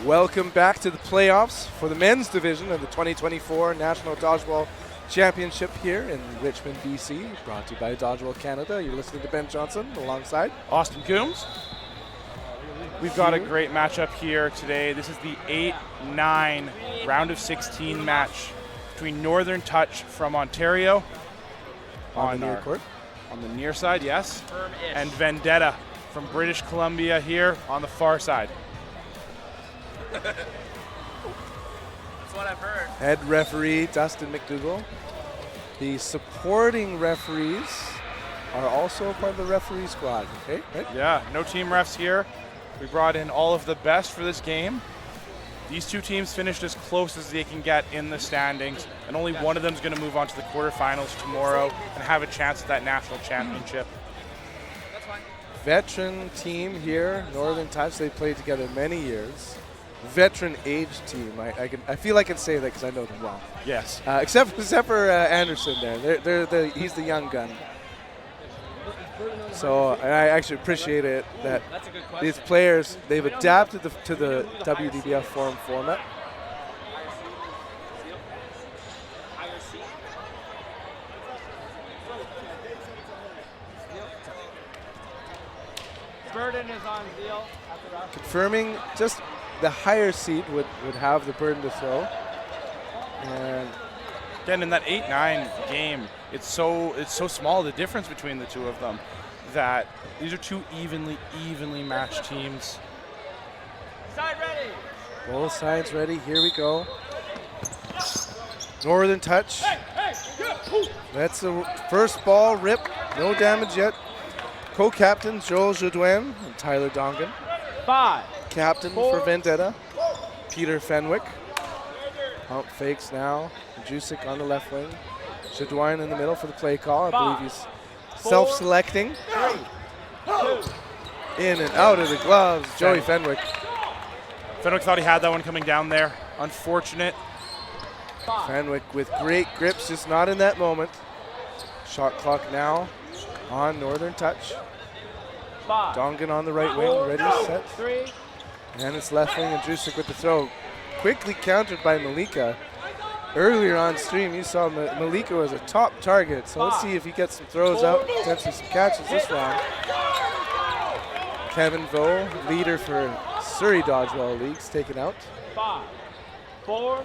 Welcome back to the playoffs for the men's division of the 2024 National Dodgeball Championship here in Richmond, BC. Brought to you by Dodgeball Canada. You're listening to Ben Johnson alongside Austin Coombs. We've got a great matchup here today. This is the 8-9 round of 16 match between Northern Touch from Ontario on the near court. On the near side, yes. And Vendetta from British Columbia here on the far side. That's what I've heard. Head referee Dustin McDougall. The supporting referees are also part of the referee squad, okay? Right? Yeah, no team refs here. We brought in all of the best for this game. These two teams finished as close as they can get in the standings, and only one of them is going to move on to the quarterfinals tomorrow and have a chance at that national championship. That's fine. Veteran team here, Northern Touch. They played together many years. Veteran age team. I feel I can say that because I know them well. Yes. Except for Anderson there. He's the young gun. So and I actually appreciate it that these players, they've adapted to the WDBF forum format. Burden is on Zeal. Confirming just the higher seed would have the burden to throw. And again, in that 8-9 game, it's so small, the difference between the two of them, that these are two evenly matched teams. Side ready. Both sides ready. Here we go. Northern Touch. That's the first ball rip. No damage yet. Co-captains Joel Jodoin and Tyler Dongan. 5. Captain for Vendetta, Peter Fenwick. Pump fakes now. Jusik on the left wing. Jodoin in the middle for the play call. I believe he's self-selecting. 3, 2. In and out of the gloves, Joey Fenwick. Fenwick thought he had that one coming down there. Unfortunate. Fenwick with great grips, just not in that moment. Shot clock now on Northern Touch. 5. Dongan on the right wing, ready, set. 3. And it's left wing and Jusik with the throw. Quickly countered by Malika. Earlier on stream, you saw Malika was a top target, so let's see if he gets some throws out, potentially some catches this round. Kevin Vo, leader for Surrey Dodgeball Leagues, taken out. 5, 4,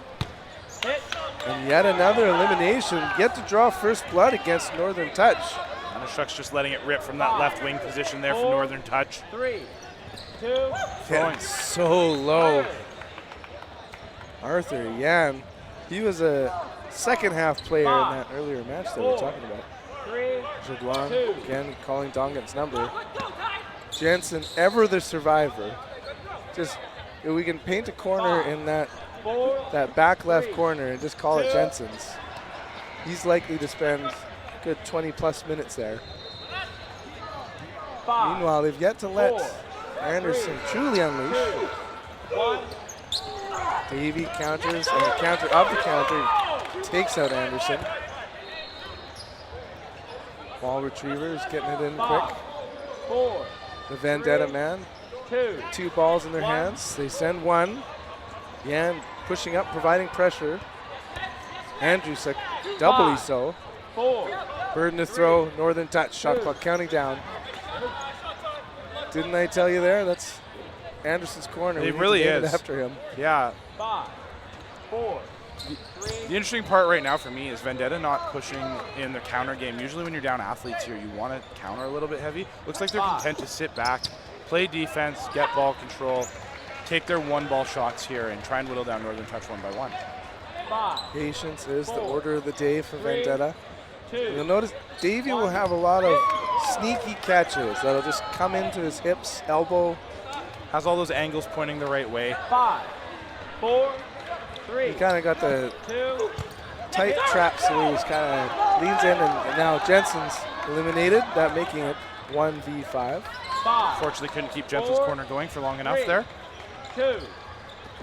hit. And yet another elimination. Get to draw first blood against Northern Touch. Shucks just letting it rip from that left wing position there for Northern Touch. 3, 2. Getting so low. Arthur Yan, he was a second half player in that earlier match that we're talking about. 3, Jodoin again calling Dongan's number. Jensen, ever the survivor. Just we can paint a corner in that back left corner and just call it Jensen's. He's likely to spend good 20-plus minutes there. 5. Meanwhile, they've yet to let Anderson truly unleash. 1. Davey counters, and the counter of the counter takes out Anderson. Ball retrievers getting it in quick. 4. The Vendetta man. 2. 2 balls in their hands. They send one. Yan pushing up, providing pressure. Andrewsek doubly so. 4. Burden to throw, Northern Touch, shot clock counting down. Didn't I tell you there? That's Anderson's corner. It really is. After him. Yeah. 5, 4, 3. The interesting part right now for me is Vendetta not pushing in the counter game. Usually when you're down athletes here, you want to counter a little bit heavy. Looks like they're content to sit back, play defense, get ball control, take their one-ball shots here, and try and whittle down Northern Touch one by one. 5. Patience is the order of the day for Vendetta. 2. You'll notice Davey will have a lot of sneaky catches that'll just come into his hips, elbow. Has all those angles pointing the right way. 5, 4, 3. He kind of got the 2. tight trap, so he's kind of leans in, and now Jensen's eliminated, that making it 1v5. 5. Fortunately, couldn't keep Jensen's corner going for long enough there. 2.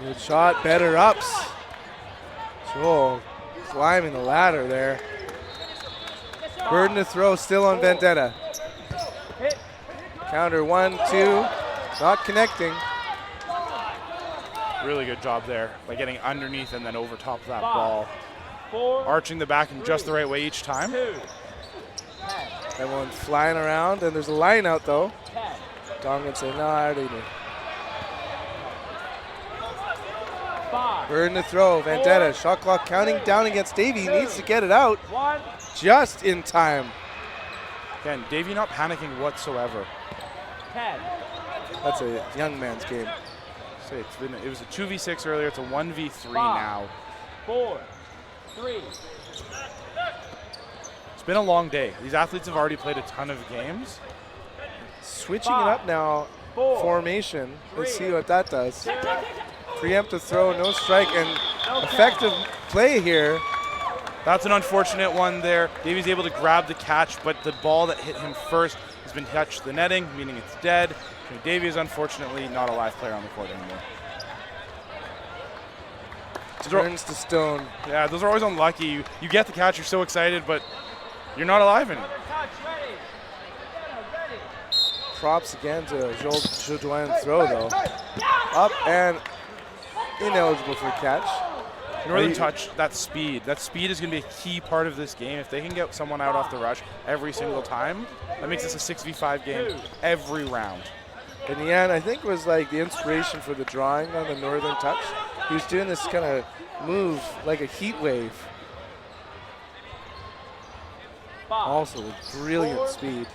Good shot, better ups. Joel climbing the ladder there. Burden to throw still on Vendetta. Counter 1, 2, not connecting. Really good job there by getting underneath and then over top of that 5, ball. 4, Arching the back in just the right way each time. 2, Everyone's flying around, and there's a line out though. 10. Dongan say, no, I already knew. 5, Burden to throw. Vendetta, shot clock counting down against Davey. He needs to get it out 1, just in time. Again, Davey not panicking whatsoever. 10. That's a young man's game. Say it was a 2v6 earlier. It's a 1v3 5, now. 4, 3, It's been a long day. These athletes have already played a ton of games. Switching it 5, up now, 4, formation. Let's 3, see what that does. 2, Preemptive throw, no strike, and no effective play here. That's an unfortunate one there. Davey's able to grab the catch, but the ball that hit him first has been touched the netting, meaning it's dead. Okay, Davey is unfortunately not a live player on the court anymore. Turns to stone. Yeah, those are always unlucky. You get the catch, you're so excited, but you're not alive anymore. touch, ready. Ready. Props again to Jodoin's throw though. Up and ineligible for catch. Northern touch, that speed is going to be a key part of this game. If they can get someone out off the rush every single time, that makes this a 6v5 game every round. And Yan, I think, was like the inspiration for the drawing on the Northern touch. He was doing this kind of move like a heat wave. 5, Also with brilliant speed.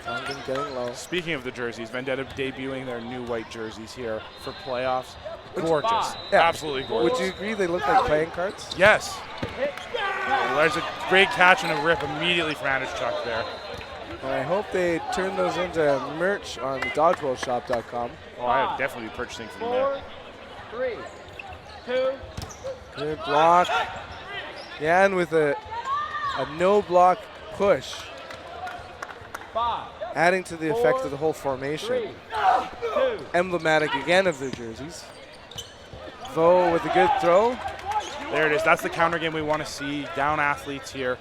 Dongan getting low. Speaking of the jerseys, Vendetta debuting their new white jerseys here for playoffs. Gorgeous. Yeah. Absolutely gorgeous. Would you agree they look like playing cards? Yes. Well, there's a great catch and a rip immediately for Anders Chuck there. And I hope they turn those into merch on the dodgeballshop.com. Oh, I would definitely be purchasing from there. 4, 3, 2, Good block. Yan with a no block push, 5, adding to the effect of the whole formation. 3, 2, Emblematic again of their jerseys. Vo with a good throw. There it is. That's the counter game we want to see. Down athletes here.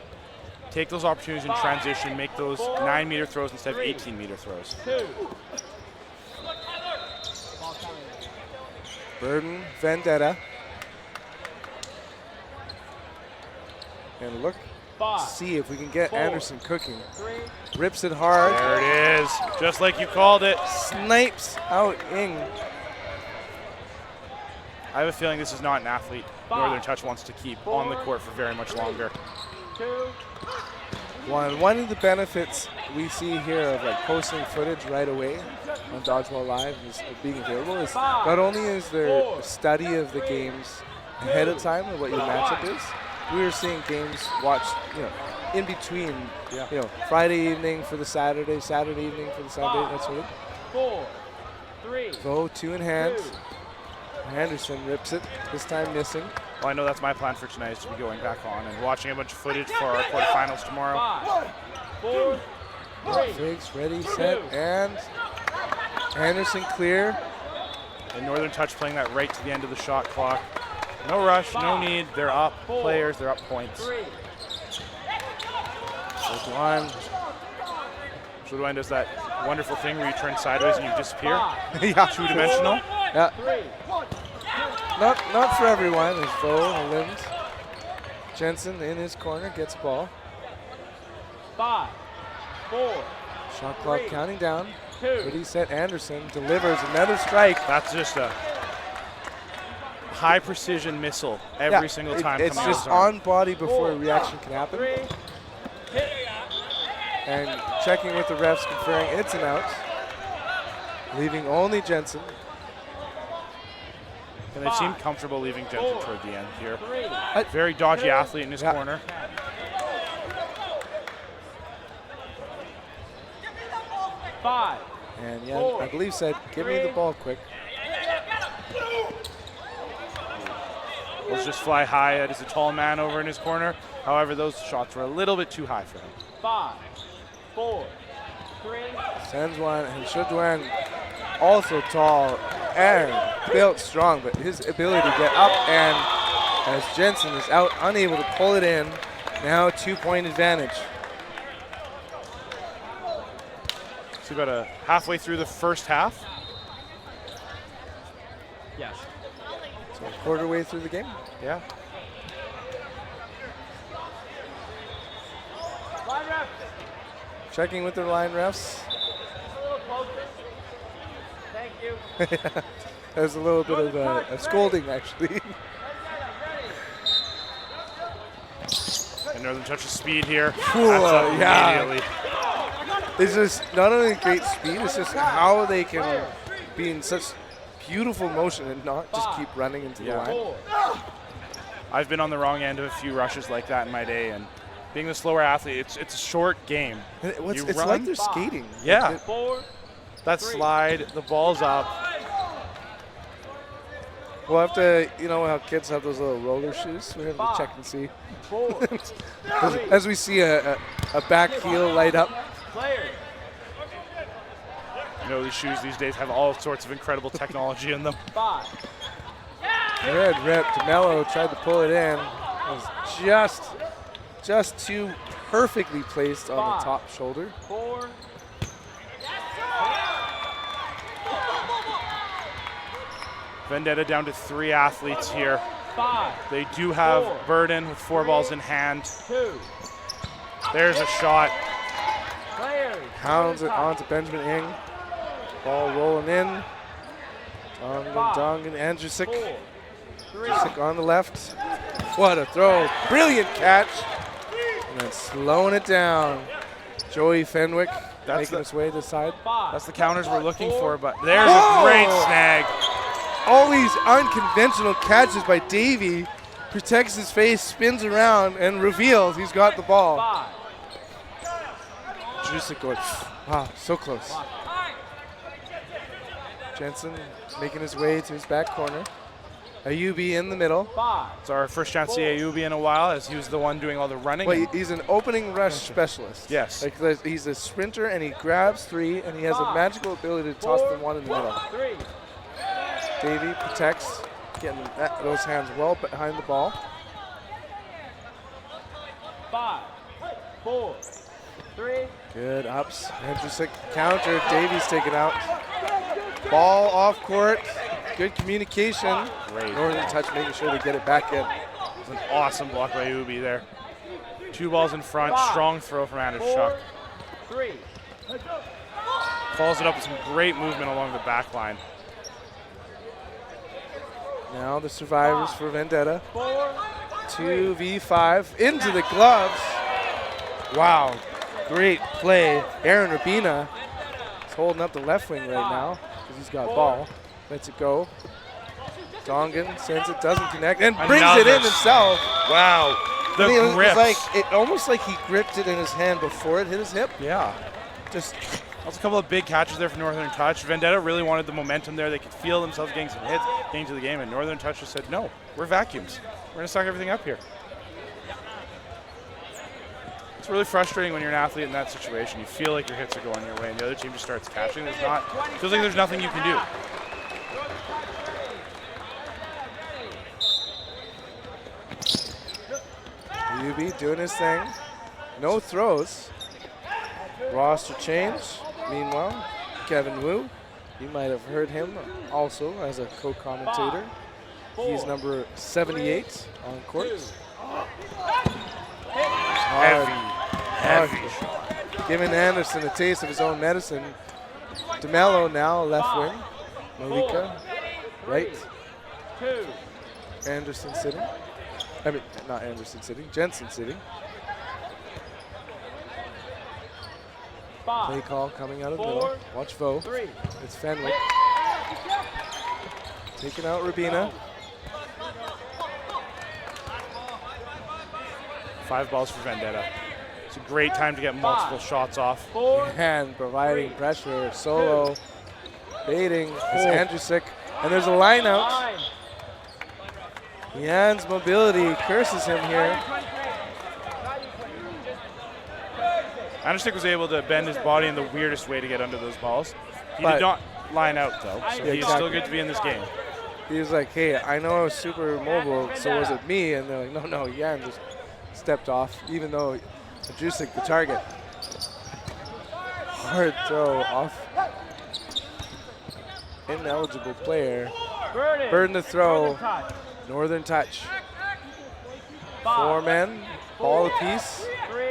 Take those opportunities in transition. Make those 9-meter throws instead of 18-meter throws. 2. Burden, Vendetta. And look, 5, see if we can get 4, Anderson cooking. 3, Rips it hard. There it is. Just like you called it. Snipes out Ing. I have a feeling this is not an athlete Northern Touch wants to keep on the court for very much longer. 2, One of the benefits we see here of like posting footage right away on Dodgeball Live is being available is not only is there a study of the games ahead of time of what your matchup is, we are seeing games watched, in between, Friday evening for the Saturday, Saturday evening for the Sunday, that sort of. 4, 3, Vo, 2 in hand. Anderson rips it, this time missing. Well, I know that's my plan for tonight is to be going back on and watching a bunch of footage for our quarterfinals tomorrow. 5, 4, 3, Figs ready, set, and Anderson clear. And Northern Touch playing that right to the end of the shot clock. No rush, no need. They're up players, they're up points. 3, One. Jodoin does that wonderful thing where you turn sideways and you disappear. 5, Yeah. Two-dimensional. Yeah. 3, Not for everyone. There's Vo and Limbs. Jensen in his corner gets a ball. 5, 4, Shot clock counting down. 2, Ready, set, Anderson delivers another strike. That's just a high precision missile every single time. It's coming out just of his arm. on body before a reaction can happen. 3, hit. And checking with the refs, conferring it's an out. Leaving only Jensen. And they seem comfortable leaving Jensen toward the end here. 3, Very dodgy athlete in his corner. 5, And yeah, I believe said, give me the ball quick. Let's just fly high. That is a tall man over in his corner. However, those shots were a little bit too high for him. 5, 4, 3, Sends one, and Jodoin also tall and built strong, but his ability to get up and as Jensen is out, unable to pull it in, now 2-point advantage. So about halfway through the first half. yes. quarter way through the game. Yeah. Line ref. Checking with the line refs. A little closer. Thank you. There's a little bit of a scolding, actually. And Northern touches speed here. Cool, That's up yeah. immediately. It's just not only great speed, it's just how they can be in such beautiful motion and not just keep running into the line. I've been on the wrong end of a few rushes like that in my day, and being the slower athlete, it's a short game. And it's run, like they're skating. Yeah. Like 4, That 3. slide, the ball's up. we'll have to, you know how kids have those little roller shoes? We have to check and see. 4. As we see a back heel light up. Players. You know, these shoes these days have all sorts of incredible technology in them. 5. Good rip. DeMello tried to pull it in. It was just too perfectly placed on the top shoulder. 4. Vendetta down to 3 athletes here. 5. They do have Burden with 4 balls in hand. 2. There's a shot. Players. Hounds it onto Benjamin Ing. Ball rolling in. Dongan, Andrusik. 4. 3. Andrusik on the left. What a throw. Brilliant catch. And then slowing it down. Joey Fenwick making his way to the side. 5. That's the counters we're looking for, but there's a great snag. All these unconventional catches by Davey. Protects his face, spins around, and reveals he's got the ball. 5. Andrusik going, wow, so close. Jensen making his way to his back corner. Ayubi in the middle. 5. It's our first chance to see Ayubi in a while, as he was the one doing all the running. Well, he's an opening rush specialist. Yes. Like, he's a sprinter, and he grabs 3, and he has a magical ability to toss them one in the middle. 3. Davey protects, getting those hands well behind the ball. 5. 4. 3. Good ups. Andrusik counter. Davey's taken out. Ball off court. Good communication. Great. Northern touch, making sure to get it back in. It's an awesome block by Ayubi there. 2 balls in front. Strong throw from Andersuk. 3. Follows it up with some great movement along the back line. Now the survivors for Vendetta. 4. 2v5 into the gloves. Wow, great play. Aaron Urbina is holding up the left wing right now because he's got ball. Lets it go. Dongan sends it, doesn't connect, and brings it in himself. Wow, the It grip. was like almost like he gripped it in his hand before it hit his hip. Yeah. Just That's a couple of big catches there for Northern Touch. Vendetta really wanted the momentum there. They could feel themselves getting some hits, getting to the game, and Northern Touch just said, no, we're vacuums. We're going to suck everything up here. It's really frustrating when you're an athlete in that situation. You feel like your hits are going your way, and the other team just starts catching. There's not, feels like there's nothing you can do. Ayubi doing his thing. No throws. Roster change. Meanwhile, Kevin Wu. You might have heard him also as a co-commentator. He's number 78 on court. Heavy. Giving Anderson a taste of his own medicine. DeMello now left wing. Malika right. 2. Anderson sitting. I mean, not Anderson sitting. Jensen sitting. 5. Play call coming out of the 4. middle. Watch Vo. 3. It's Fenwick. Taking out Rubina. 5 balls for Vendetta. It's a great time to get multiple shots off. 4. And providing pressure. Solo. Baiting. It's Andrusik. And there's a line out. 9. Jan's mobility curses him here. Andersuk was able to bend his body in the weirdest way to get under those balls. He But- did not line out, though, so Yeah, he's still exactly. good to be in this game. He was like, hey, I know I was super mobile, so was it me? And they're like, no, Jan just stepped off, even though Andrusik the target. Hard throw off. Ineligible player. Burden to throw. Northern touch. 5, 4 men, ball apiece, 3,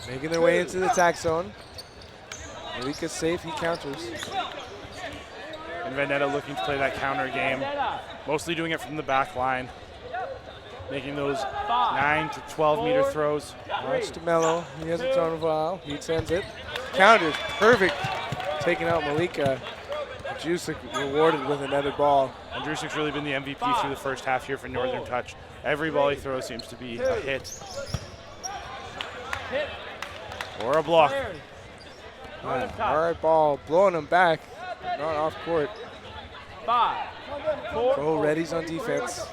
making their way into the attack zone. Malika's safe, he counters. And Vendetta looking to play that counter game, Vendetta. mostly doing it from the back line, making those 5, 9 to 12 meter throws. Watch DeMello, he hasn't thrown in a while, he sends it. Counters, perfect, taking out Malika. Jusik rewarded with a netted ball. And Drusik's really been the MVP through the first half here for Northern Touch. Every ball he throws seems to be a hit hit, or a block. cleared. Northern touch. Hard ball, blowing him back, but not off court. 5, 4, Bo ready's on defense.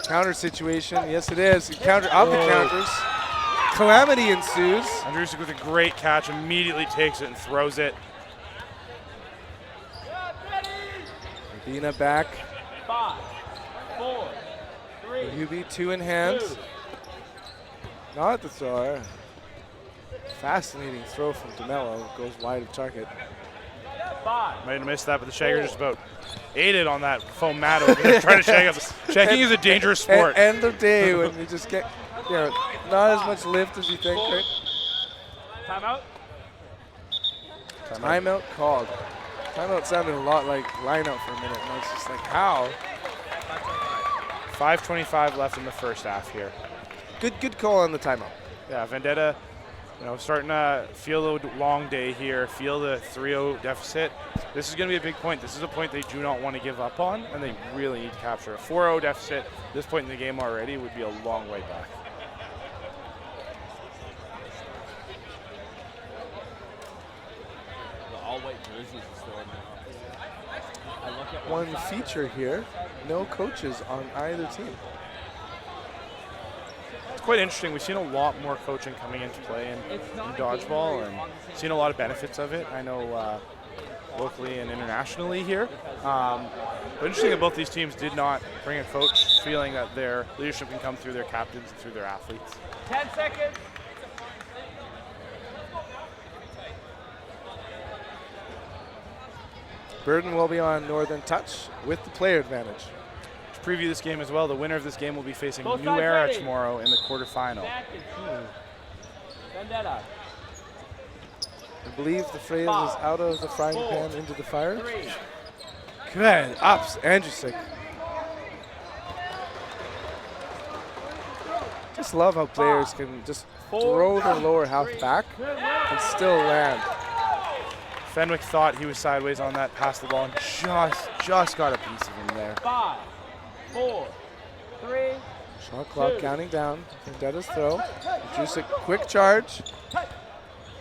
Counter situation, yes it is. Counter of the counters. Calamity ensues. And Drusik with a great catch, immediately takes it and throws it. Bina back. 5, 4, 3, UB 2 in hand. 2. Not the thrower. Fascinating throw from DeMello. Goes wide of target. 5, Might have missed that, but the Shagger just about ate it on that foam mat over there, trying to shag up. Shagging is a dangerous sport. End of day when you just get, not as much lift as you think, right? Timeout. Timeout called. Timeout sounded a lot like lineout for a minute, and I was just like, how? 5:25 left in the first half here. Good call on the timeout. Yeah, Vendetta, starting to feel the long day here, feel the 3-0 deficit. This is going to be a big point. This is a point they do not want to give up on, and they really need to capture. A 4-0 deficit at this point in the game already would be a long way back. The all-white jerseys are still in there. I look at One feature here, no coaches on either team. It's quite interesting. We've seen a lot more coaching coming into play in dodgeball and seen a lot of benefits of it. I know locally and internationally here. But interesting that both these teams did not bring a coach, feeling that their leadership can come through their captains and through their athletes. 10 seconds. Burden will be on Northern touch with the player advantage. To preview this game as well, the winner of this game will be facing Both New sides Era ready. tomorrow in the quarterfinal. Seconds. Vendetta. I believe the phrase is out of the frying pan into the fire. 3, Good ups, Andrusik. Just love how players can just throw their lower half back and still land. Fenwick thought he was sideways on that, passed the ball, and just got a piece of him there. 5, 4, 3, Shot clock counting down. Vendetta's throw. Jusik quick charge.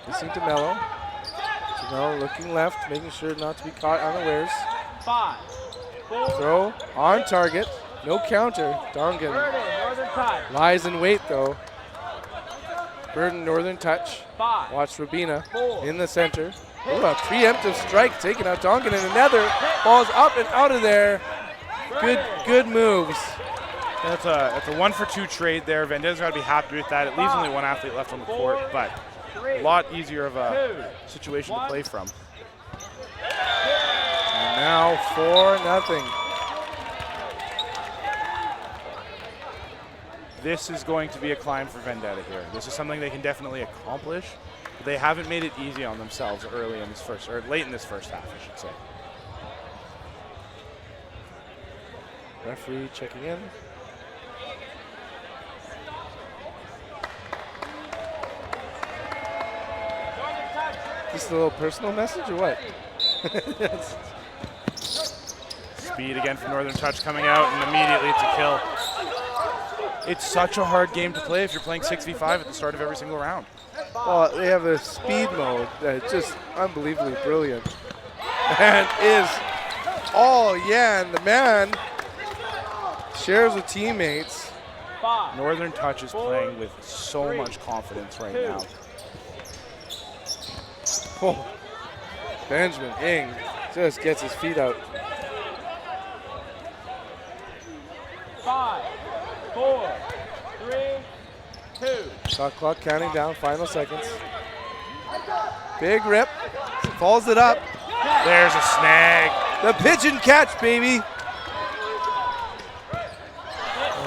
Missing DeMello. DeMello looking left, making sure not to be caught unawares. 5, 4, Throw on target. No counter. Dongan Burden, Northern touch. lies in wait though. Burden Northern touch. 5, Watch Rabina 4, in the center. Ooh, a preemptive strike taking out Dongan and another. Ball's up and out of there. Good moves. That's a 1-for-2 trade there. Vendetta's got to be happy with that. It leaves only one athlete left on the court, but a lot easier of a situation to play from. And now 4-0. This is going to be a climb for Vendetta here. This is something they can definitely accomplish, but they haven't made it easy on themselves early in this first, or late in this first half, I should say. Referee checking in. Just a little personal message or what? Speed again for Northern Touch coming out, and immediately it's a kill. It's such a hard game to play if you're playing 6v5 at the start of every single round. Well, they have a speed mode that's just unbelievably brilliant. And is all Yan, the man, shares with teammates. 5, Northern Touch is playing with so much confidence right now. Oh, Benjamin Ing just gets his feet out. 5, 4, 3, 2. Shot clock counting down, final seconds. Big rip, falls it up. There's a snag. The pigeon catch, baby.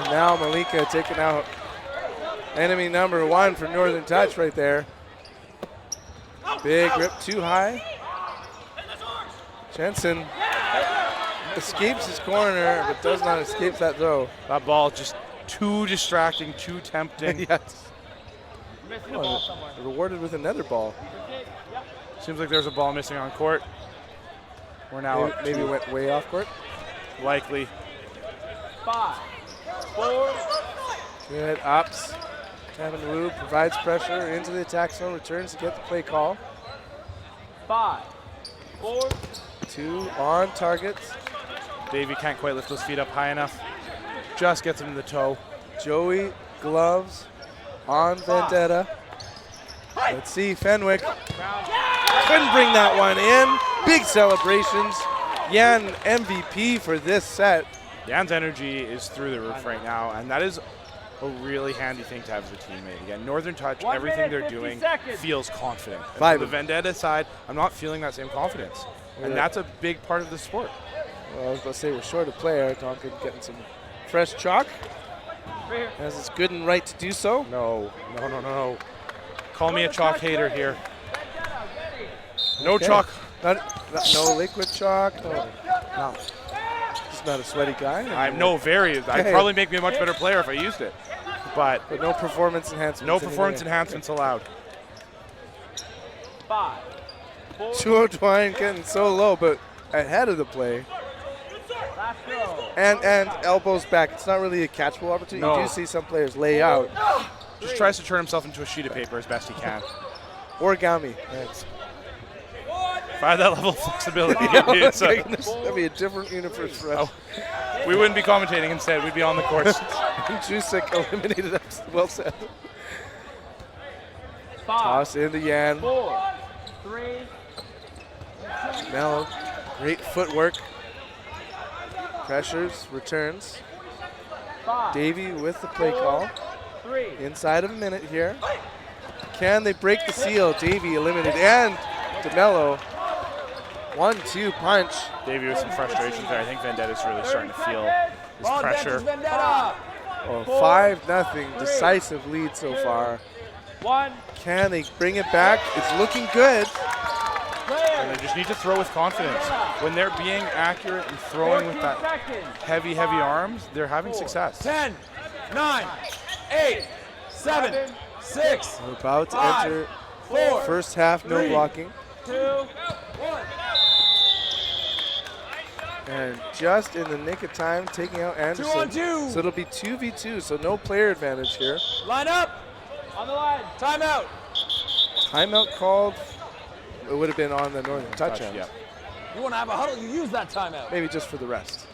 now Malika taking out enemy number 1 for Northern Touch right there. Big rip too high. Jensen escapes his corner, but does not escape that throw. That ball just too distracting, too tempting. Yes. Oh, rewarded with another ball. Seems like there's a ball missing on court. We're now Maybe went way off court. likely. 5, 4. Good ups. Kevin Wu provides pressure into the attack zone, returns to get the play call. 5, 4. 2 on targets. Davey can't quite lift those feet up high enough. Just gets him to the toe. Joey gloves on Vendetta. Let's see, Fenwick couldn't bring that one in. Big celebrations. Yan MVP for this set. Jan's energy is through the roof right now, and that is a really handy thing to have as a teammate. Again, Northern Touch, 1 everything minute, they're 50 doing seconds. feels confident. And Vibing. for the Vendetta side, I'm not feeling that same confidence. And that's a big part of the sport. Well, I was about to say we're short a player. Tonkin getting some fresh chalk. As it's good and right to do so. No. Call me a chalk hater here. No Okay. chalk. No liquid chalk. No. Just not a sweaty guy. I'd probably make me a much better player if I used it. But But no performance enhancements. no performance anyway. enhancements allowed. 5, 4. Chuo Twine getting so low, but ahead of the play. Last throw. And elbows back. It's not really a catchable opportunity. No. You do see some players lay out. Just tries to turn himself into a sheet of paper as best he can. Origami. If I had that level of flexibility, it's, My goodness, that'd be a different universe for us. we wouldn't be commentating instead. We'd be on the court. Jusek eliminated. Well said. 5, Toss into Yan. 4, 3. Mel, great footwork. Pressures, returns. 5, Davey with the play call. 3. Inside of a minute here. Can they break the seal? Davey eliminated. And DeMello. 1-2 punch. Davey with some frustrations there. I think Vendetta's really starting to feel his pressure. Vendetta. Oh, 5-0 decisive lead so far. 1. Can they bring it back? It's looking good. And they just need to throw with confidence. When they're being accurate and throwing with that heavy arms, they're having success. 10, 9, 8, 7, 6. We're about to 5, enter 4, first half, no 3, blocking. 2, 1. And just in the nick of time, taking out Anderson. 2 on 2. So it'll be 2v2, so no player advantage here. Line up. On the line. Timeout. Timeout called. It would have been on the Northern Touch end. Yeah. You want to have a huddle, you use that timeout. Maybe just for the rest.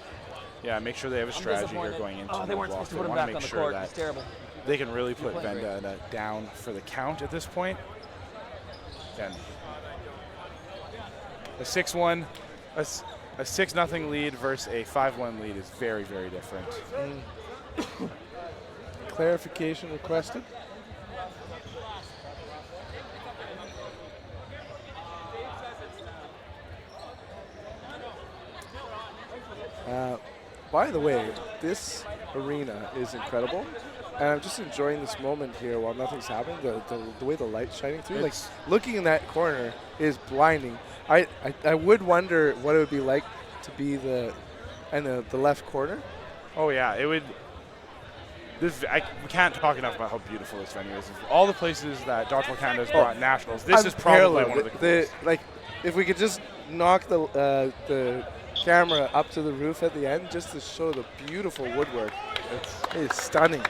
Yeah, make sure they have a strategy here disappointed. going into Oh, they the weren't block. supposed to They put him want to back make on the sure court. that It's terrible. they can really put playing great. Vendetta down for the count at this point. Again, a 6-1, a 6-0 lead versus a 5-1 lead is very, very different. Clarification requested. By the way, this arena is incredible, and I'm just enjoying this moment here while nothing's happening. The way the light's shining through, like looking in that corner is blinding. I would wonder what it would be like to be the left corner. Oh yeah, it would. We can't talk enough about how beautiful this venue is. Of all the places that Dodgeball Canada has brought nationals, this is probably one of the coolest. Like, if we could just knock the camera up to the roof at the end, just to show the beautiful woodwork. It is stunning.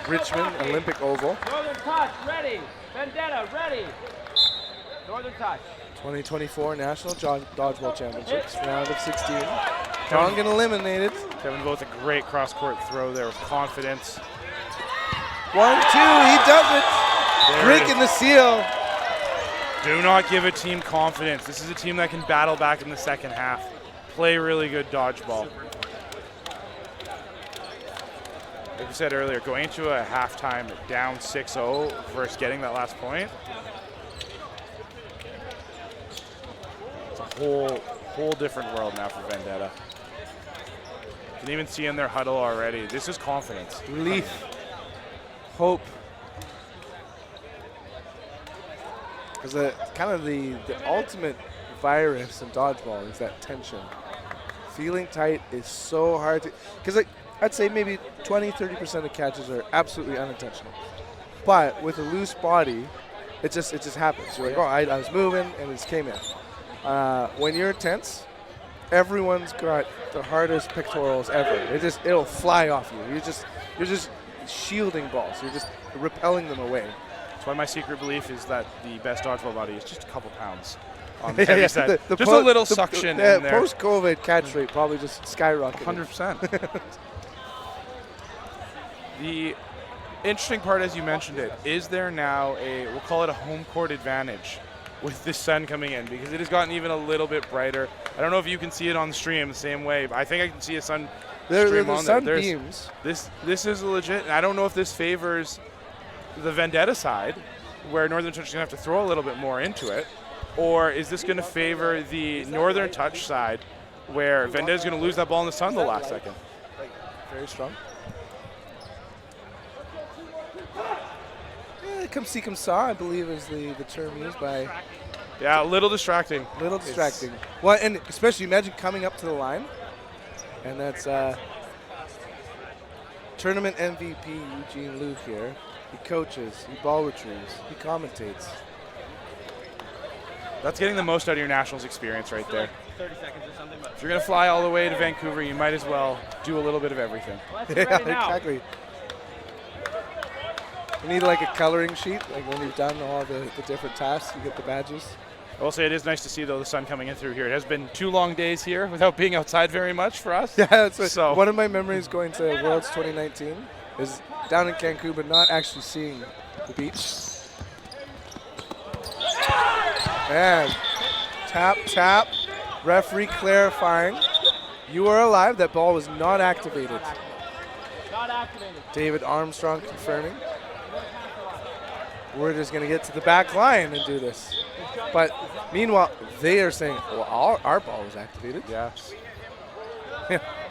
Richmond Olympic Oval. Northern Touch, ready. Vendetta, ready. Northern Touch. 2024 National Dodgeball Championships, round of 16. Tongan eliminated. Kevin Voth, a great cross-court throw there with confidence. 1-2, he does it. There Breaking it the seal. Do not give a team confidence. This is a team that can battle back in the second half. Play really good dodgeball. Like we said earlier, going into a halftime down 6-0 versus getting that last point, it's a whole different world now for Vendetta. can even see in their huddle already. This is confidence. Relief. Hope. Because the ultimate virus in dodgeball is that tension. Feeling tight is so hard to, because I'd say maybe 20-30% of catches are absolutely unintentional. But with a loose body, it just happens. You're like, oh, I was moving and it just came in. When you're tense, everyone's got the hardest pectorals ever. It'll fly off you. You're just shielding balls. You're just repelling them away. That's why my secret belief is that the best dodgeball body is just a couple pounds on the heavy side. Just a little suction in there. Post-COVID catch rate probably just skyrocketed. 100%. The interesting part, as you mentioned it, is there now we'll call it a home court advantage with the sun coming in, because it has gotten even a little bit brighter. I don't know if you can see it on the stream the same way, but I think I can see a sun stream on there. Sun beams. This is legit, and I don't know if this favors the Vendetta side, where Northern Touch is going to have to throw a little bit more into it, or is this going to favor the Northern Touch side, where Vendetta is going to lose that ball in the sun the last second? Very strong. Come see, come saw, I believe is the term used by. Yeah, a little distracting. Little distracting. Well, and especially imagine coming up to the line, and that's tournament MVP Eugene Liu here. He coaches, he ball retrieves, he commentates. That's getting the most out of your Nationals experience right there. 30 seconds or something. If you're going to fly all the way to Vancouver, you might as well do a little bit of everything. Yeah, exactly. You need like a coloring sheet, like when you've done all the different tasks, you get the badges. I will say it is nice to see, though, the sun coming in through here. It has been 2 long days here without being outside very much for us. Yeah, that's so. One of my memories going to Worlds 2019 is down in Cancun, but not actually seeing the beach. And tap, referee clarifying. You are alive. That ball was not activated. Not activated. David Armstrong confirming. We're just going to get to the back line and do this. But meanwhile, they are saying, well, our ball was activated. Yeah.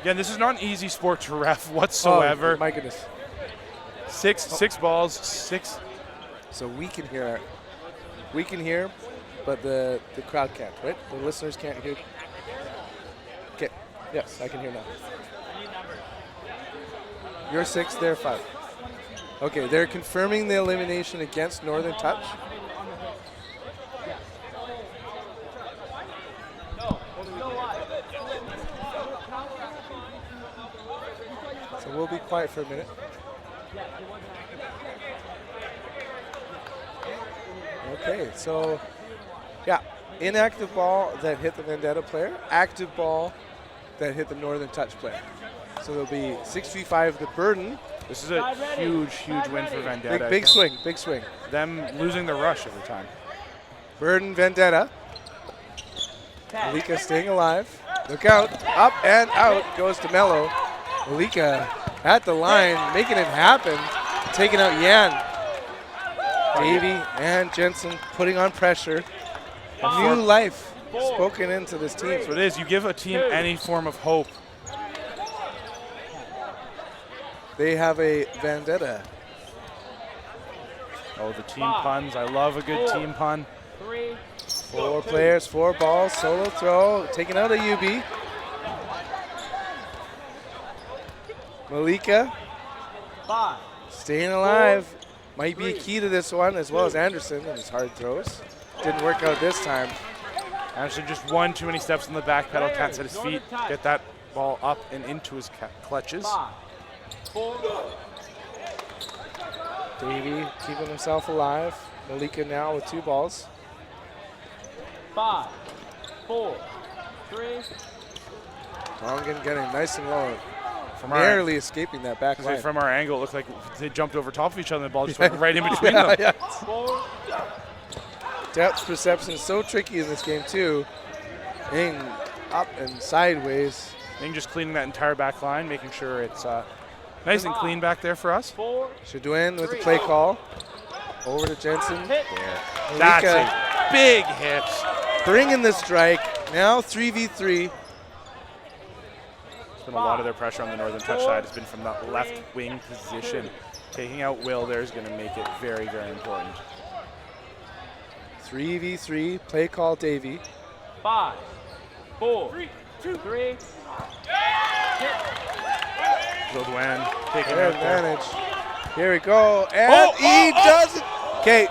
Again, this is not an easy sport to ref whatsoever. Oh, my goodness. Six balls, 6. So we can hear, but the crowd can't, right? The listeners can't hear. Okay. Yes, I can hear now. You're 6, they're 5. Okay, they're confirming the elimination against Northern Touch. So we'll be quiet for a minute. Okay, so yeah, inactive ball that hit the Vendetta player, active ball that hit the Northern Touch player. So there'll be 6v5 the burden. This is a huge win for Vendetta. Big swing. Them losing the rush every time. Burden Vendetta. Malika staying alive. Look out. Up and out goes to Mello. Malika at the line, making it happen. Taking out Yan. Davey and Jensen putting on pressure. New life spoken into this team. That's what it is. You give a team any form of hope. They have a Vendetta. Oh, the team puns. I love a good team pun. 4 players, 4 balls, solo throw, taking out a UB. Malika staying alive. Might be a key to this one, as well as Anderson and his hard throws. Didn't work out this time. Anderson just one too many steps on the back pedal, can't set his feet, get that ball up and into his clutches. Davey keeping himself alive. Malika now with 2 balls. 5, 4, 3. Tongan getting nice and low. Narrowly escaping that back line. From our angle, it looked like they jumped over top of each other and the ball just went right in between them. Yeah. Depth perception is so tricky in this game too. Being up and sideways. And just cleaning that entire back line, making sure it's nice and clean back there for us. Shadwin with the play call. Over to Jensen. That's a big hit. Bringing the strike. Now 3v3. It's been a lot of their pressure on the Northern Touch side has been from that left wing position. Taking out Will there is going to make it very, very important. 3v3, play call Davey. 5, 4, 3. Baudouin taking Fair out there. advantage. Here we go, and he does it. Okay,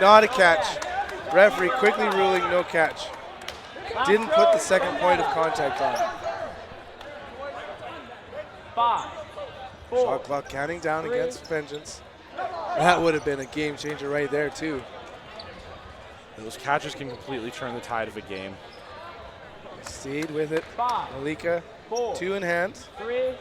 not a catch. Referee quickly ruling no catch. Didn't put the second point of contact on. 5, 4. Shot clock counting down against Vengeance. That would have been a game changer right there too. Those catches can completely turn the tide of a game. Stayed with it. 5, Malika, 4, 2 in hand. 3.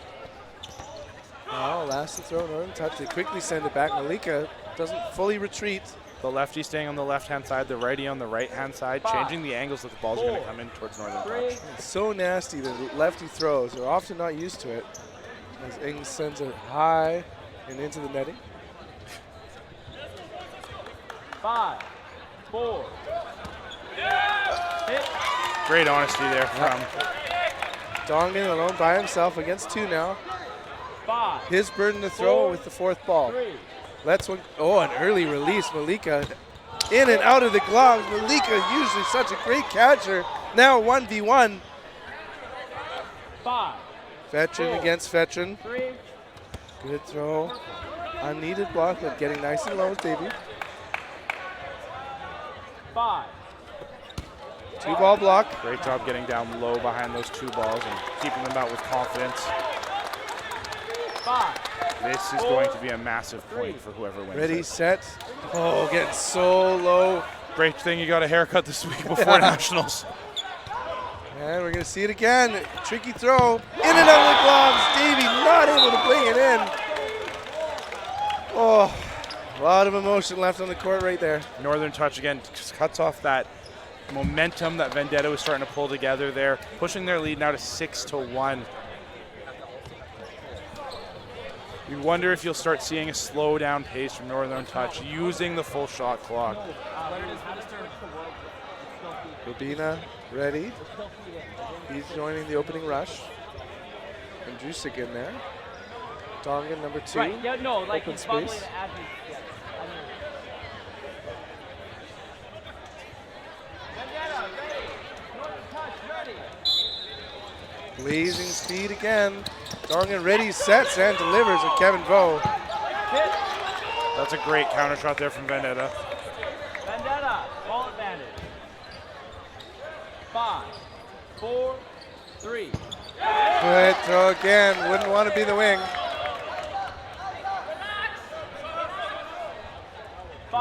Now last to throw, Northern Touch. They quickly send it back. Malika doesn't fully retreat. The lefty staying on the left-hand side, the righty on the right-hand side, changing the angles that the ball's going to come in towards Northern Touch. It's so nasty, the lefty throws. They're often not used to it. As Ings sends it high and into the netting. 5, 4. Hit. Great honesty there from Dongan alone by himself against 2 now. 5, His burden to throw with the 4th ball. 3. Let's one. Oh, an early release. Malika in and out of the gloves. Malika usually such a great catcher. Now 1v1. 5, Veteran against veteran. 3. Good throw. Unneeded block, but getting nice and low with Davey. 5, 2-ball block. great job getting down low behind those 2 balls and keeping them out with confidence. 5. This is going to be a massive point for whoever wins Ready, it. set. Oh, getting so low. Great thing you got a haircut this week before Nationals. And we're going to see it again. Tricky throw. In and out of the gloves. Davey not able to bring it in. Oh, a lot of emotion left on the court right there. Northern Touch again just cuts off that momentum that Vendetta was starting to pull together there, pushing their lead now to 6-1. You wonder if you'll start seeing a slow down pace from Northern Touch using the full shot clock. Rubina ready. He's joining the opening rush. And Drusik in there. Dongan number 2. Right, yeah, no, like Open he's bubbling space. as we, yeah. Vendetta, ready. Northern Touch, ready. Blazing speed again. Dongan ready, sets, and delivers with Kevin Vo. Hit. That's a great counter shot there from Vendetta. Vendetta, ball advantage. 5, 4, 3. Good throw again. Wouldn't want to be the wing.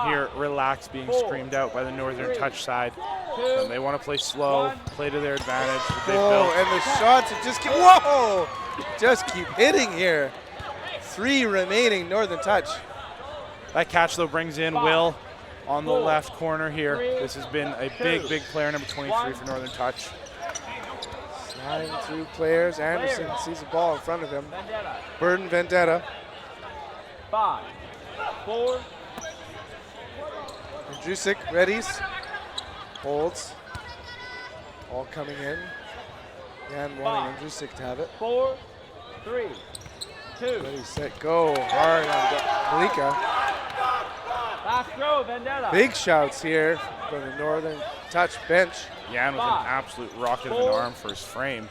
Here, relax being 4, screamed out by the Northern 3, Touch side. 2. And they want to play slow, 1. play to their advantage that they've Whoa, built. and the shots are just keep, whoa! Just keep hitting here. 3 remaining, Northern Touch. That catch, though, brings in 5, Will on the 4, left corner here. 3, This has been a 2, big player, number 23 1. for Northern Touch. Sliding through players. Anderson sees the ball in front of him. Vendetta, Burden Vendetta. 5, 4. And Drusik readies. Holds. All coming in. And wanting Drusik to have it. 4, 3, 2. Ready, set, go. Hard on Malika. Last throw, Vendetta. Big shouts here from the Northern Touch bench. Yan with an 5, absolute rocket of an 4. arm for his frame.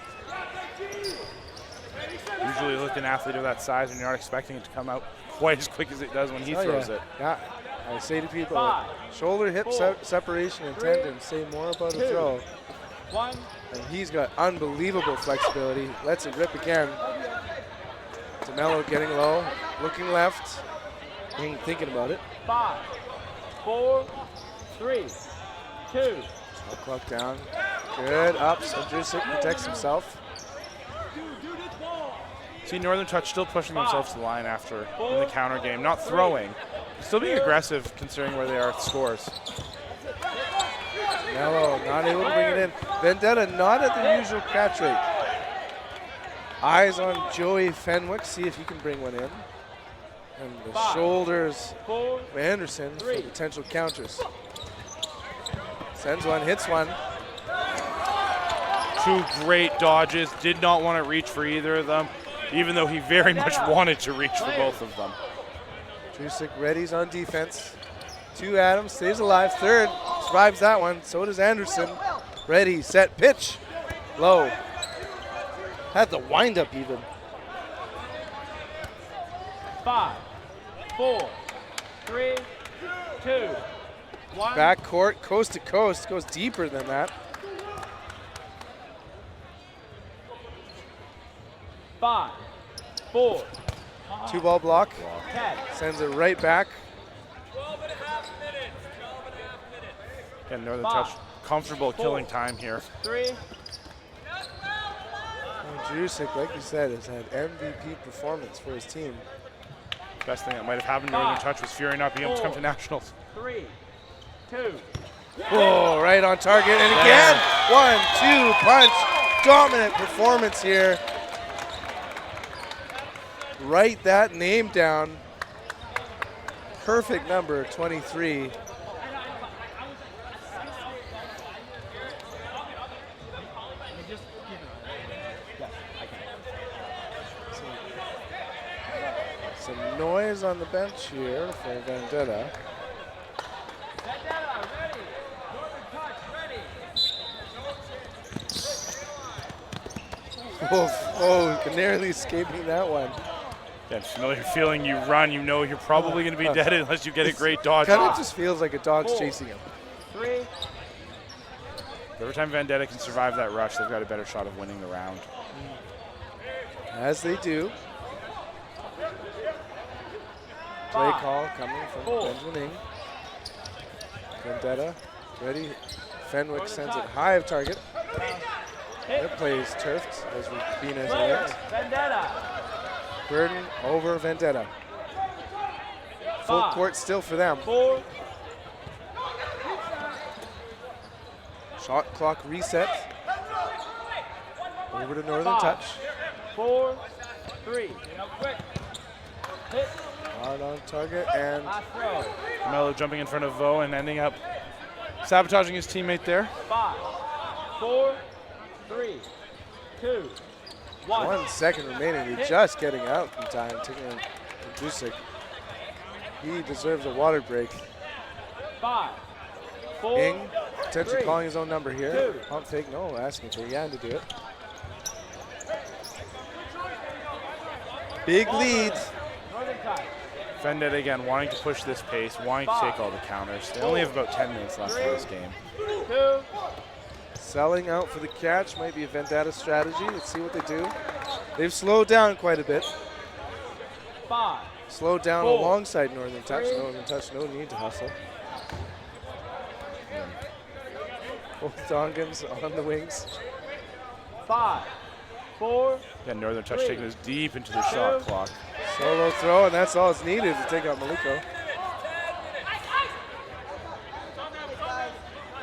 Usually look an athlete of that size when you're not expecting it to come out quite as quick as it does when he Oh, throws yeah. it. Yeah, I say to people, 5, shoulder hip 4, separation and 3, tendon say more about 2, a throw. 1. And he's got unbelievable flexibility. Lets it rip again. DeMello getting low, looking left, ain't thinking about it. 5, 4, 3, 2. Shot clock down. Good ups. Andrusik protects himself. See, Northern Touch still pushing themselves to the line after in the counter game, not throwing, still being aggressive considering where they are at scores. Mello not able to bring it in. Vendetta not at the usual catch rate. Eyes on Joey Fenwick, see if he can bring one in. And the 5, shoulders 4, of Anderson for 3. potential counters. Sends one, hits one. Two great dodges. Did not want to reach for either of them, even though he very much wanted to reach for both of them. Jusic readies on defense. 2 Adams, stays alive. 3rd, survives that one. So does Anderson. Ready, set, pitch. Low. Had the wind up even. 5, 4, 3, 2, 1. Back court, coast to coast. Goes deeper than that. 5, 4, 2-ball block. 10. Sends it right back. And Northern 5, Touch comfortable 4, killing time here. 3. Jusic, like you said, has had MVP performance for his team. Best thing that might have happened to Northern Touch was Fury not being able to come to nationals. 3, 2. Whoa, right on target. And again, 1-2 punch. Dominant performance here. Write that name down. Perfect number, 23. Some noise on the bench here for Vendetta. Vendetta, ready. Northern Touch, ready. Oh, narrowly escaping that one. That familiar feeling, you run, you know you're probably going to be dead unless you get a great dodge. Kind of just feels like a dog's 4, chasing him. 3. Every time Vendetta can survive that rush, they've got a better shot of winning the round. As they do. Play call coming from 4. Benjamin Ing. Vendetta ready. Fenwick sends it high of target. That play is turfed as Venus Players, left. Vendetta. Burden over Vendetta. Full 5, court still for them. 4. Shot clock reset. Over to Northern 5, Touch. 4, 3. Hit. Hard on target and Last throw. Mello jumping in front of Vo and ending up sabotaging his teammate there. 5, 4, 3, 2, 1. 1 second remaining. We're just getting out in time. Taking in Jusic. He deserves a water break. 5, 4. Ing, potentially 3, calling his own number here. 2. Pump fake, no, asking for Yan to do it. Big lead. Northern Touch. Vendetta again wanting to push this pace, wanting to take all the counters. They only have about 10 minutes left in this game. 2. Selling out for the catch might be a Vendetta strategy. Let's see what they do. They've slowed down quite a bit. 5, Slowed down 4, alongside Northern Touch. 3, Northern Touch, no need to hustle. Both Dongans on the wings. 5, 4. Again, Northern Touch 3, taking this deep into the shot 2. clock. Solo throw, and that's all it's needed to take out Maliko.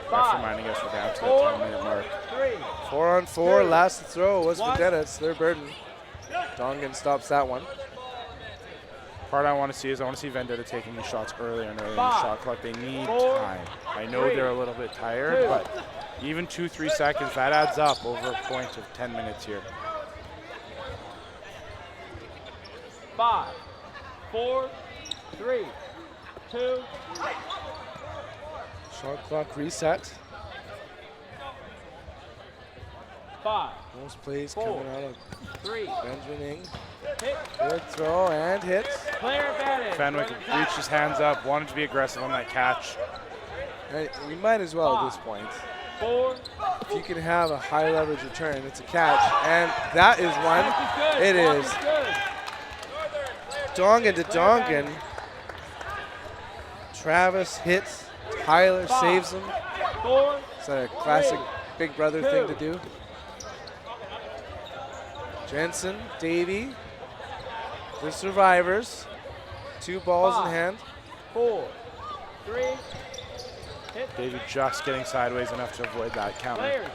That's 5, reminding us we're down to that 4, 10-minute mark. 3. 4 on 4, 2, last throw was 1. Vendetta. It's their burden. Dongan stops that one. Part I want to see is I want to see Vendetta taking these shots earlier and earlier in the 5, shot clock. They need 4, time. I know 3, they're a little bit tired, 2. but even 2-3 seconds, that adds up over a point of 10 minutes here. 5, 4, 3, 2. Shot clock reset. 5, Most plays 4, coming out of 3. Benjamin Ing. Hit. Good throw and hit. Player advantage. Fenwick reached his hands up, wanted to be aggressive on that catch. And you might as well at this point. 4. If you can have a high leverage return, it's a catch. And that is one. It is. Dongan to Dongan. Travis hits. Tyler saves him. 4. Is that a classic big brother thing to do? Jensen, Davey, the survivors. 2 balls 5, in hand. 4, 3. Hit. Davey just getting sideways enough to avoid that counter Players.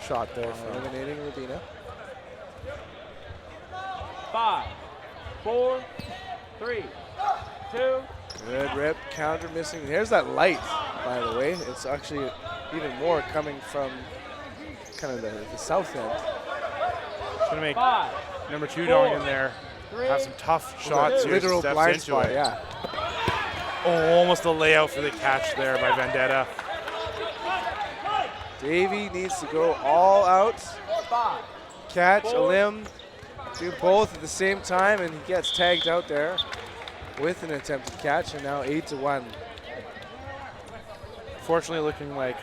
shot there from Eliminating Rubina. 5, 4, 3, 2. Good rip, counter missing. There's that light, by the way. It's actually even more coming from kind of the south end. It's going to make 5, number 2 4, dong in there 3, have some tough shots here. as he Literal steps blind into spot, it. yeah. Oh, almost a layout for the catch there by Vendetta. Davey needs to go all out, 5, catch a limb, do both at the same time, and he gets tagged out there with an attempted catch, and now 8-1. Fortunately, looking like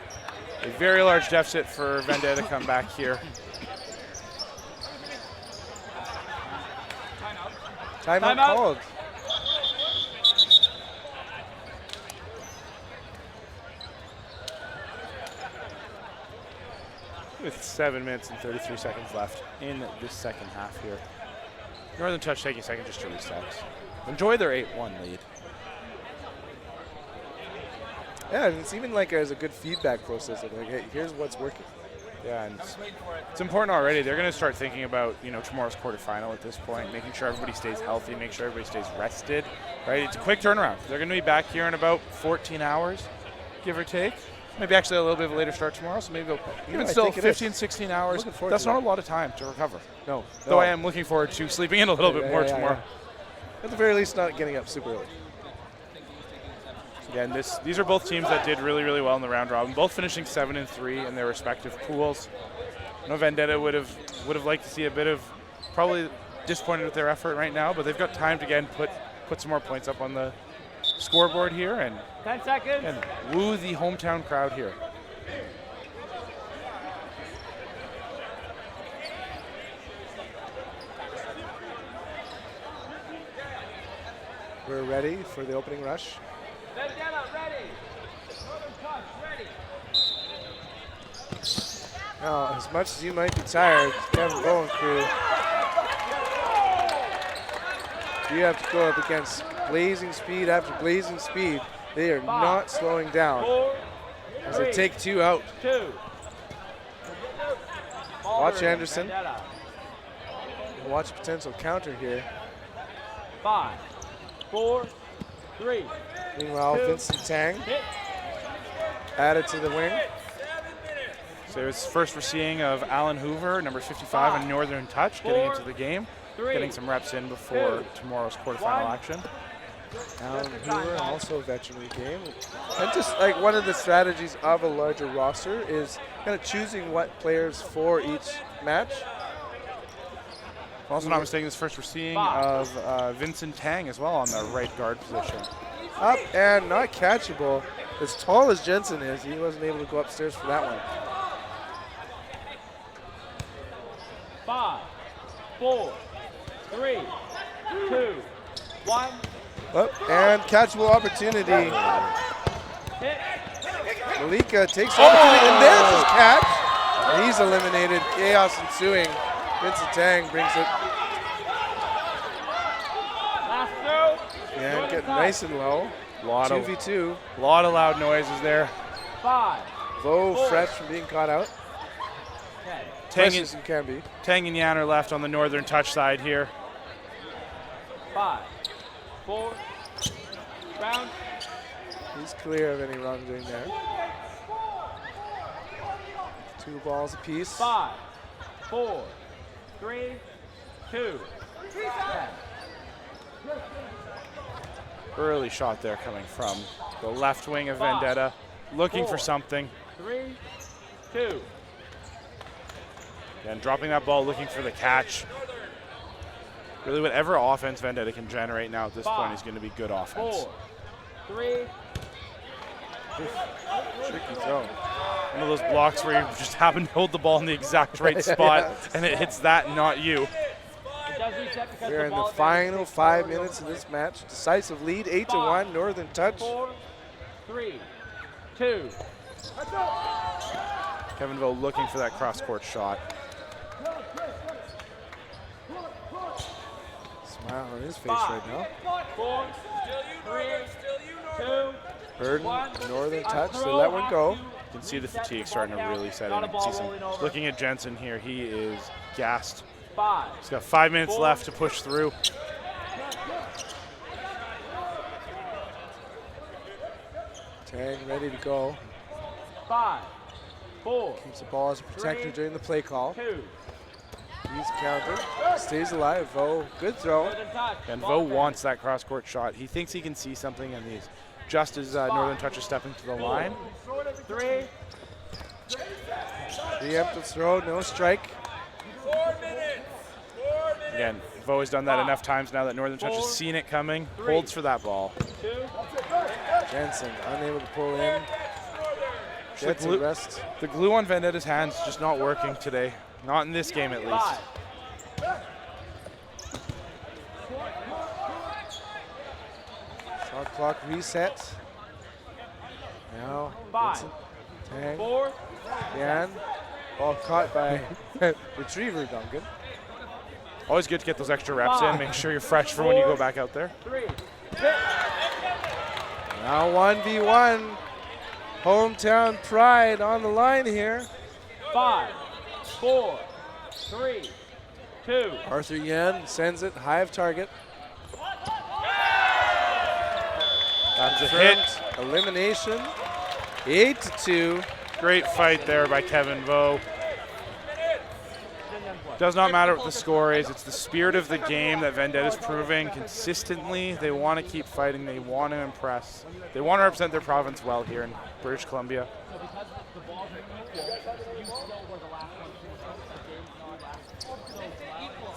a very large deficit for Vendetta to come back here. Timeout Timeout. called. With 7 minutes and 33 seconds left in this second half here. Northern Touch taking a second just to reset. Enjoy their 8-1 lead. Yeah, and it's even like there's a good feedback process of like, hey, here's what's working. Yeah, and it's important already. They're going to start thinking about, tomorrow's quarterfinal at this point, making sure everybody stays healthy, make sure everybody stays rested, right? It's a quick turnaround. They're going to be back here in about 14 hours, give or take. Maybe actually a little bit of a later start tomorrow, so maybe even I still think it is. 15, 16 hours. Looking forward That's to not that. a lot of time to recover. No. Though I am looking forward to sleeping in a little bit more tomorrow. At the very least, not getting up super early. Yeah, and these are both teams that did really, really well in the round robin, both finishing 7-3 in their respective pools. I know Vendetta would have liked to see a bit of, probably disappointed with their effort right now, but they've got time to again put some more points up on the scoreboard here and 10 seconds. woo the hometown crowd here. We're ready for the opening rush. Vendetta, ready. Northern Touch, ready. Now, as much as you might be tired, Kevin Bowen crew, you have to go up against blazing speed after blazing speed. They are not slowing down 4, as they take 2 out. 2. Watch Anderson. Vendetta. Watch a potential counter here. 5, 4, 3. Meanwhile, 2. Vincent Tang Hit. added to the wing. So it's first we're seeing of Alan Hoover, number 55 in Northern Touch, getting into the game, 3, getting some reps in before 2, tomorrow's quarterfinal 1. action. Alan Hoover, also a veteran of the game. And just like one of the strategies of a larger roster is kind of choosing what players for each match. If I'm also not mistaken, this first we're seeing 5. of Vincent Tang as well on the right guard position. Up and not catchable. As tall as Jensen is, he wasn't able to go upstairs for that one. 5, 4, 3, 2, 1. Up and catchable opportunity. Hit. Malika takes opportunity, and there's his catch. And he's eliminated. Chaos ensuing. Vincent Tang brings it. Last throw. And getting nice and low. Lot 2v2. of loud noises there. 5, Low, 4. fresh from being caught out. 10. Tang Fresh as you can be. Tang and Yan are left on the Northern Touch side here. 5, 4. Round. He's clear of any wrongdoing there. 2 balls apiece. 5, 4, 3, 2. 10. Early shot there coming from the left wing of Vendetta, looking for something. 3, 2. And dropping that ball, looking for the catch. Really, whatever offense Vendetta can generate now at this point is going to be good offense. 4, 3. Tricky throw. One of those blocks where you just happen to hold the ball in the exact right spot, and it hits that, not you. It does reset because We're in the ball final 5 minutes of this match. Decisive lead, 8-1, Northern Touch. 4, 3, 2. Kevinville looking for that cross-court shot. Smile on his face right now. 4, 3, 2. Burden, Northern Touch, they let one go. You can see the fatigue starting to really set in. You can see some, looking at Jensen here, he is gassed. 5. He's got 5 minutes left to push through. Tang ready to go. 5, 4. Keeps the ball as a protector 3, during the play call. 2. He's countered. Stays alive. Vo, good throw. Northern touch. And Ball Vo back. wants that cross-court shot. He thinks he can see something, and he's just as Northern Touch is stepping to the line. 3. Preemptive throw, no strike. Again, Vo has done that enough times now that Northern Touch has seen it coming. Holds for that ball. 2. Jensen unable to pull in. Gets a rest. The glue on Vendetta's hands just not working today. Not in this game, at least. 5. Shot clock reset. Now, 5. Vincent, tang, 4. Yan. Ball caught by retriever Duncan. Always good to get those extra reps in. Make sure you're fresh for when you go back out there. 3. Now 1v1. Hometown pride on the line here. 5. 4. 3. 2. Arthur Yan sends it high of target. That's a hit. Elimination. 8-2. Great fight there by Kevin Vo. Does not matter what the score is. It's the spirit of the game that Vendetta's proving consistently. They want to keep fighting. They want to impress. They want to represent their province well here in British Columbia.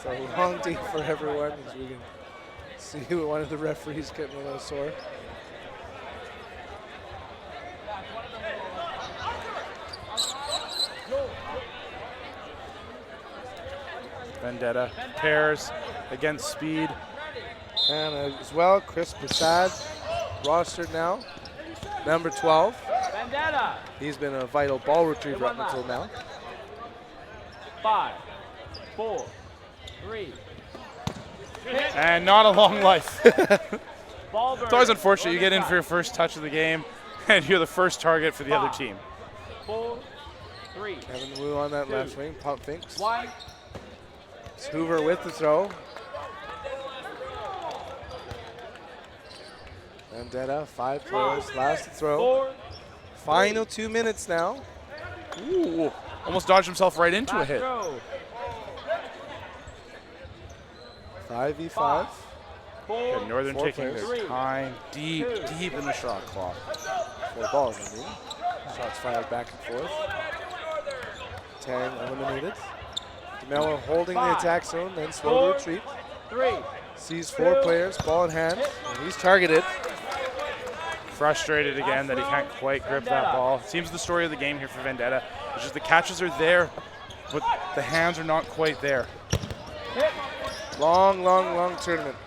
So long day for everyone as we can see one of the referees getting a little sore. Vendetta pairs against speed. And as well, Chris Prasad, rostered now, number 12. Vendetta. He's been a vital ball retriever up until now. 5. 4. 3. And not a long life. Ball It's always unfortunate. You get in for your first touch of the game, and you're the first target for the other team. 4. 3. Kevin Wu on that left wing, pump fakes. 1. It's Hoover with the throw. Vendetta, 5 players, last throw. 4. Final 2 minutes now. Ooh, almost dodged himself right into a Last hit. throw. 5v5. 4. Good, Northern 4 taking players. their time deep in the shot clock. 4 balls, I mean. Shots fired back and forth. Tang eliminated. DeMello holding the attack zone, then slow to retreat. 3. Sees 4 players, ball in hand, and he's targeted. Frustrated again that he can't quite grip that ball. Seems the story of the game here for Vendetta. It's just the catches are there, but the hands are not quite there. Long, long, long tournament.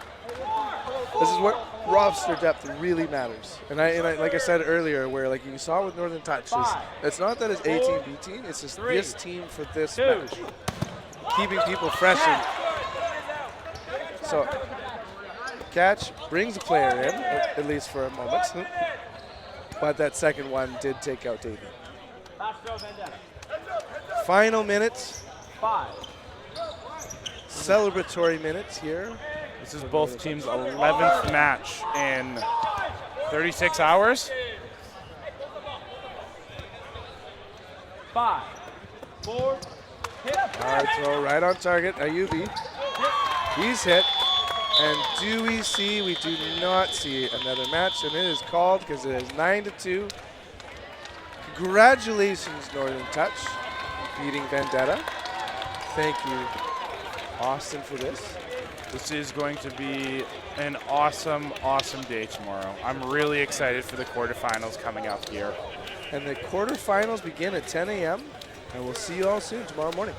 This is what roster depth really matters. And I like I said earlier, where like you saw with Northern Touch, it's not that it's A team, B team, it's just this team for this match. Keeping people fresh. So catch brings a player in, at least for a moment. But that second one did take out David. Last throw, Vendetta. Final minutes, 5. celebratory minutes here. This is both teams' 11th match in 36 hours. 5. 4. Hit. Hard throw right on target, Ayubi. He's hit. And do we see? We do not see another match, and it is called because it is 9-2. Congratulations, Northern Touch, beating Vendetta. Thank you, Austin, for this. This is going to be an awesome, awesome day tomorrow. I'm really excited for the quarterfinals coming up here. And the quarterfinals begin at 10 a.m., and we'll see you all soon tomorrow morning.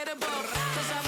unforgettable. Cause I'm